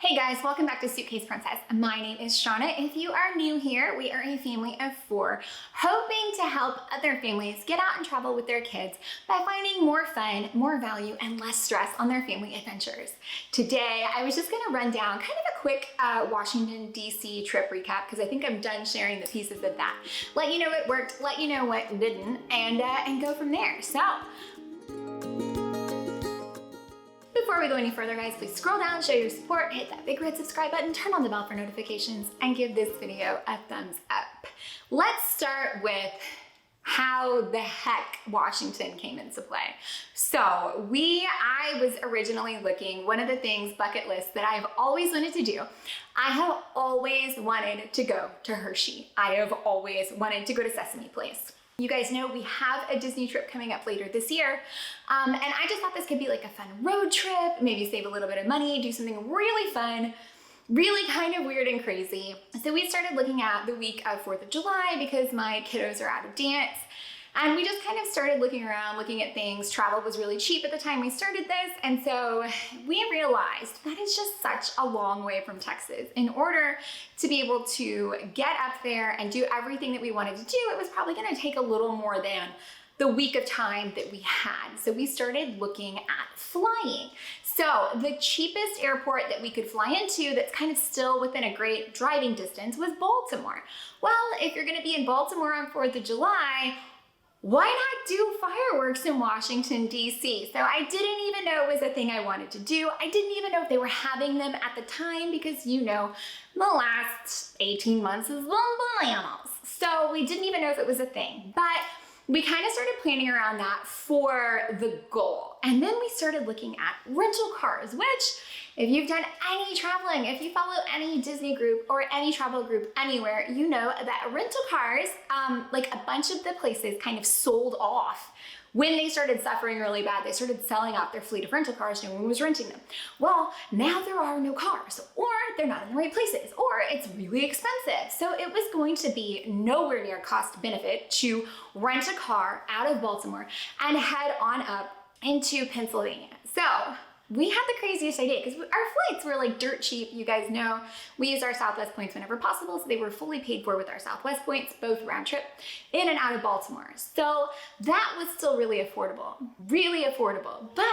Hey guys, welcome back to Suitcase Princess. My name is Shanna. If you are new here, we are a family of 4 hoping to help other families get out and travel with their kids by finding more fun, more value, and less stress on their family adventures. Today, I was just gonna run down kind of a quick Washington, D.C. trip recap because I think I'm done sharing the pieces of that. Let you know what worked, let you know what didn't, and go from there. So, before we go any further, guys, please scroll down, show your support, hit that big red subscribe button, turn on the bell for notifications, and give this video a thumbs up. Let's start with how the heck Washington came into play. So I was originally looking, one of the things, bucket list, that I've always wanted to do. I have always wanted to go to Hershey. I have always wanted to go to Sesame Place. You guys know we have a Disney trip coming up later this year, and I just thought this could be like a fun road trip, maybe save a little bit of money, do something really fun, really kind of weird and crazy. So we started looking at the week of 4th of July because my kiddos are out of dance, and we just kind of started looking around, looking at things. Travel was really cheap at the time we started this, and so we realized that it's just such a long way from Texas. In order to be able to get up there and do everything that we wanted to do, it was probably gonna take a little more than the week of time that we had. So we started looking at flying. So the cheapest airport that we could fly into that's kind of still within a great driving distance was Baltimore. Well, if you're gonna be in Baltimore on 4th of July, why not do fireworks in Washington, D.C.? So I didn't even know it was a thing I wanted to do. I didn't even know if they were having them at the time because, you know, the last 18 months is bananas. So we didn't even know if it was a thing. But we kind of started planning around that for the goal. And then we started looking at rental cars, which, if you've done any traveling, if you follow any Disney group or any travel group anywhere, you know that rental cars, like a bunch of the places kind of sold off when they started suffering really bad. They started selling off their fleet of rental cars. No one was renting them. Well, now there are no cars, or they're not in the right places, or it's really expensive. So it was going to be nowhere near cost benefit to rent a car out of Baltimore and head on up into Pennsylvania. So we had the craziest idea because our flights were like dirt cheap. You guys know we use our Southwest points whenever possible, so they were fully paid for with our Southwest points, both round trip, in and out of Baltimore. So that was still really affordable, really affordable. But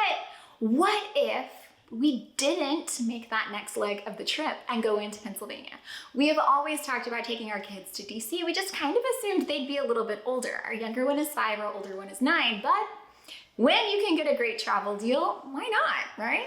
what if we didn't make that next leg of the trip and go into Pennsylvania? We have always talked about taking our kids to DC. We just kind of assumed they'd be a little bit older. Our younger one is 5, our older one is 9, but when you can get a great travel deal, why not, right?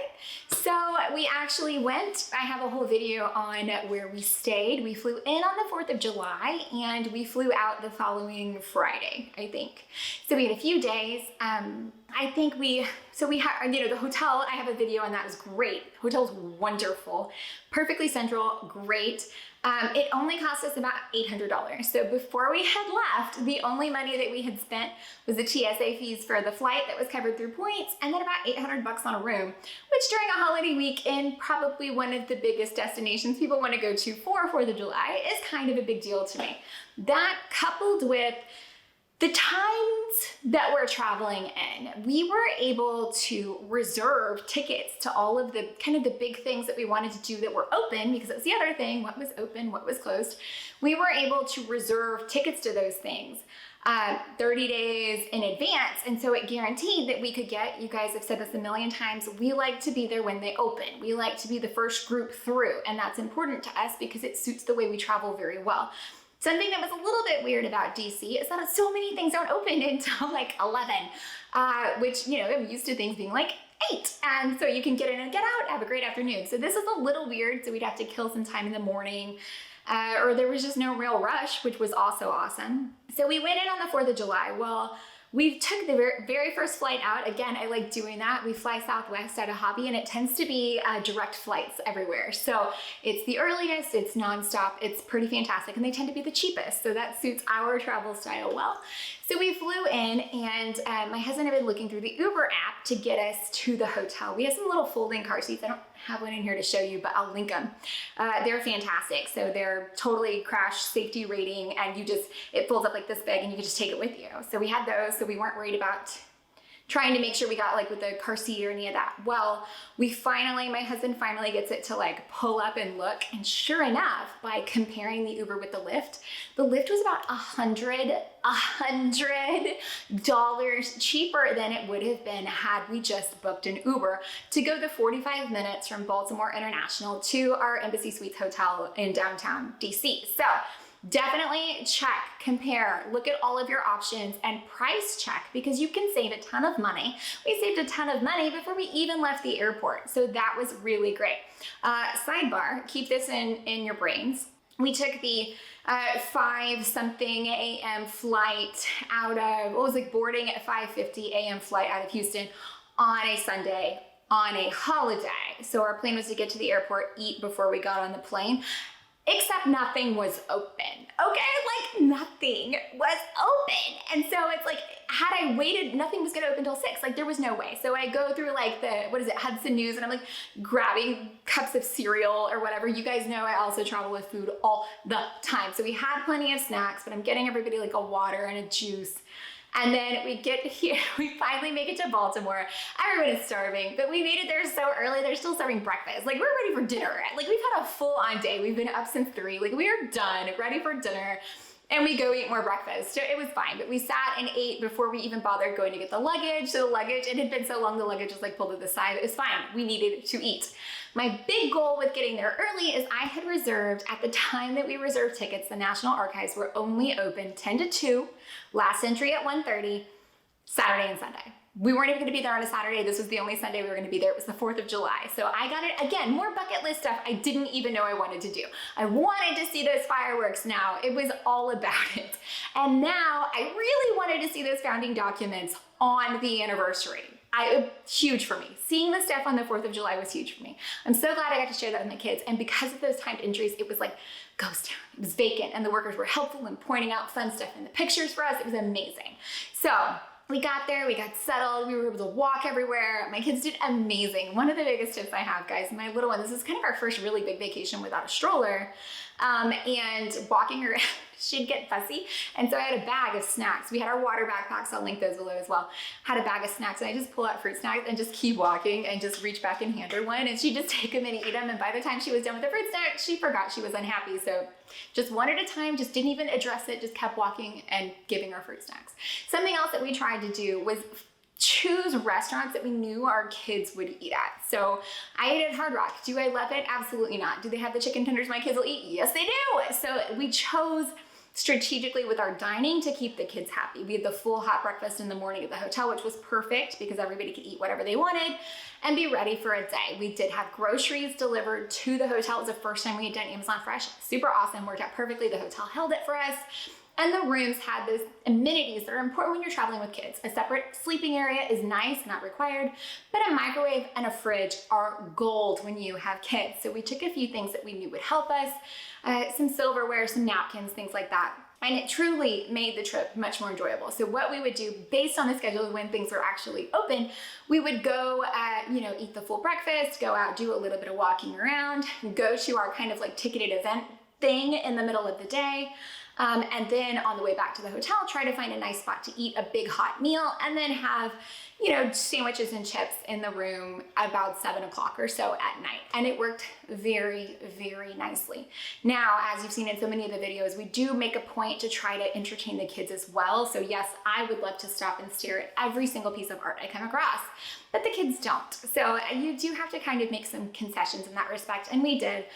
So we actually went, I have a whole video on where we stayed. We flew in on the 4th of July and we flew out the following Friday, I think. So we had a few days. I think we had, you know, the hotel, I have a video on that, was great. Hotel's wonderful, perfectly central, great. It only cost us about $800. So before we had left, the only money that we had spent was the TSA fees for the flight that was covered through points, and then about $800 on a room, which during a holiday week in probably one of the biggest destinations people want to go to for 4th of July is kind of a big deal to me. That coupled with the times that we're traveling in, we were able to reserve tickets to all of the kind of the big things that we wanted to do that were open, because that was the other thing, what was open, what was closed. We were able to reserve tickets to those things 30 days in advance. And so it guaranteed that we could get, you guys have said this a million times, we like to be there when they open. We like to be the first group through, and that's important to us because it suits the way we travel very well. Something that was a little bit weird about DC is that so many things don't open until like 11, which, you know, I'm used to things being like 8. And so you can get in and get out, have a great afternoon. So this is a little weird. So we'd have to kill some time in the morning, or there was just no real rush, which was also awesome. So we went in on the 4th of July. Well, we took the very first flight out. Again, I like doing that. We fly Southwest out of Hobby, and it tends to be direct flights everywhere. So it's the earliest, it's nonstop, it's pretty fantastic, and they tend to be the cheapest. So that suits our travel style well. So we flew in, and my husband had been looking through the Uber app to get us to the hotel. We have some little folding car seats. I don't have one in here to show you, but I'll link them. They're fantastic. So they're totally crash safety rating, and it folds up like this big, and you can just take it with you. So we had those, so we weren't worried about trying to make sure we got like with the car seat or any of that. Well, my husband finally gets it to like pull up and look, and sure enough, by comparing the Uber with the Lyft was about $100 cheaper than it would have been had we just booked an Uber to go the 45 minutes from Baltimore International to our Embassy Suites Hotel in downtown DC. So definitely check, compare, look at all of your options and price check, because you can save a ton of money. We saved a ton of money before we even left the airport. So that was really great. Sidebar, keep this in your brains. We took the 5 something a.m. flight out of, boarding at 5:50 a.m. flight out of Houston on a Sunday on a holiday. So our plan was to get to the airport, eat before we got on the plane. Except nothing was open, okay? Like nothing was open. And so it's like, had I waited, nothing was gonna open till 6. Like there was no way. So I go through like Hudson News, and I'm like grabbing cups of cereal or whatever. You guys know I also travel with food all the time. So we had plenty of snacks, but I'm getting everybody like a water and a juice. And then we get here, we finally make it to Baltimore. Everyone is starving, but we made it there so early, they're still serving breakfast. Like we're ready for dinner. Like we've had a full on day. We've been up since 3. Like we are done, ready for dinner. And we go eat more breakfast. So it was fine, but we sat and ate before we even bothered going to get the luggage. So the luggage, it had been so long, the luggage was like pulled to the side. It was fine, we needed to eat. My big goal with getting there early is I had reserved, at the time that we reserved tickets, the National Archives were only open 10 to 2, last entry at 1:30, Saturday and Sunday. We weren't even gonna be there on a Saturday. This was the only Sunday we were gonna be there. It was the 4th of July. So I got it, again, more bucket list stuff I didn't even know I wanted to do. I wanted to see those fireworks now. It was all about it. And now I really wanted to see those founding documents on the anniversary. Huge for me. Seeing the stuff on the 4th of July was huge for me. I'm so glad I got to share that with my kids. And because of those timed entries, it was like ghost town. It was vacant, and the workers were helpful in pointing out fun stuff in the pictures for us. It was amazing. So we got there, we got settled, we were able to walk everywhere. My kids did amazing. One of the biggest tips I have, guys, my little one, this is kind of our first really big vacation without a stroller. And walking around, she'd get fussy. And so I had a bag of snacks. We had our water backpacks, I'll link those below as well. Had a bag of snacks, and I just pull out fruit snacks and just keep walking and just reach back and hand her one, and she'd just take them and eat them. And by the time she was done with the fruit snack, she forgot she was unhappy. So just one at a time, just didn't even address it, just kept walking and giving her fruit snacks. Something else that we tried to do was choose restaurants that we knew our kids would eat at. So I ate at Hard Rock. Do I love it? Absolutely not. Do they have the chicken tenders my kids will eat? Yes, they do. So we chose strategically with our dining to keep the kids happy. We had the full hot breakfast in the morning at the hotel, which was perfect because everybody could eat whatever they wanted and be ready for a day. We did have groceries delivered to the hotel. It was the first time we had done Amazon Fresh. Super awesome, worked out perfectly. The hotel held it for us. And the rooms had those amenities that are important when you're traveling with kids. A separate sleeping area is nice, not required, but a microwave and a fridge are gold when you have kids. So we took a few things that we knew would help us, some silverware, some napkins, things like that. And it truly made the trip much more enjoyable. So what we would do based on the schedule when things were actually open, we would go, eat the full breakfast, go out, do a little bit of walking around, go to our kind of like ticketed event thing in the middle of the day. And then on the way back to the hotel, try to find a nice spot to eat a big hot meal, and then have, sandwiches and chips in the room about 7 o'clock or so at night. And it worked very, very nicely. Now, as you've seen in so many of the videos, we do make a point to try to entertain the kids as well. So yes, I would love to stop and stare at every single piece of art I come across, but the kids don't. So you do have to kind of make some concessions in that respect, and we did.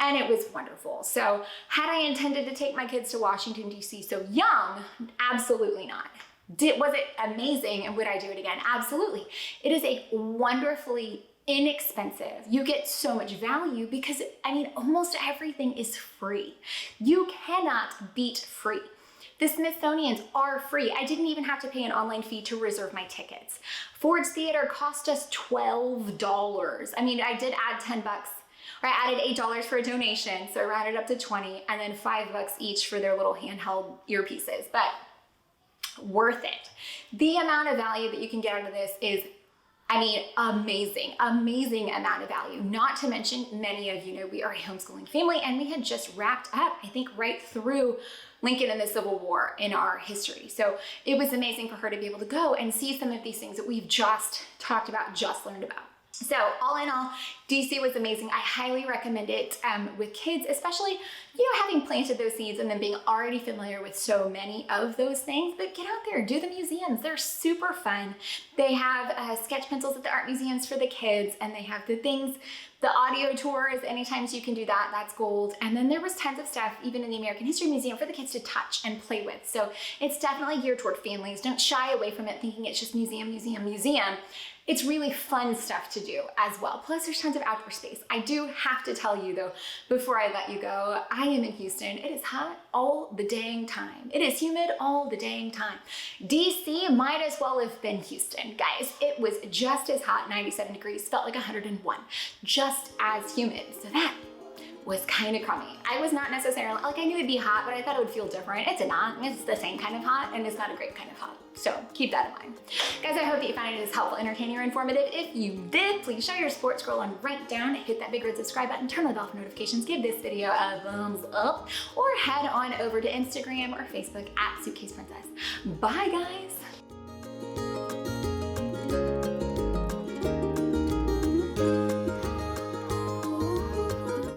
And it was wonderful. So had I intended to take my kids to Washington, D.C. so young? Absolutely not. Was it amazing, and would I do it again? Absolutely. It is a wonderfully inexpensive. You get so much value because, almost everything is free. You cannot beat free. The Smithsonian's are free. I didn't even have to pay an online fee to reserve my tickets. Ford's Theater cost us $12. I did add 10 bucks. I added $8 for a donation, so I rounded up to 20, and then $5 each for their little handheld earpieces, but worth it. The amount of value that you can get out of this is I mean, amazing, amazing amount of value. Not to mention, many of you know we are a homeschooling family, and we had just wrapped up, I think, right through Lincoln and the Civil War in our history. So it was amazing for her to be able to go and see some of these things that we've just talked about, just learned about. So all in all, DC was amazing. I highly recommend it with kids, especially, you know, having planted those seeds and then being already familiar with so many of those things. But get out there, do the museums. They're super fun. They have sketch pencils at the art museums for the kids, and they have the things, the audio tours. Anytime you can do that, that's gold. And then there was tons of stuff, even in the American History Museum, for the kids to touch and play with. So it's definitely geared toward families. Don't shy away from it thinking it's just museum, museum, museum. It's really fun stuff to do as well. Plus there's tons of outdoor space. I do have to tell you though, before I let you go, I am in Houston. It is hot all the dang time. It is humid all the dang time. DC might as well have been Houston, guys. It was just as hot, 97 degrees, felt like 101, just as humid. So that was kind of crummy. I was not necessarily, like I knew it'd be hot, but I thought it would feel different. It's not, it's the same kind of hot, and it's not a great kind of hot. So keep that in mind. Guys, I hope that you found it as helpful, entertaining, or informative. If you did, please show your support, scroll on right down, hit that big red subscribe button, turn on the bell for notifications, give this video a thumbs up, or head on over to Instagram or Facebook at Suitcase Princess. Bye guys.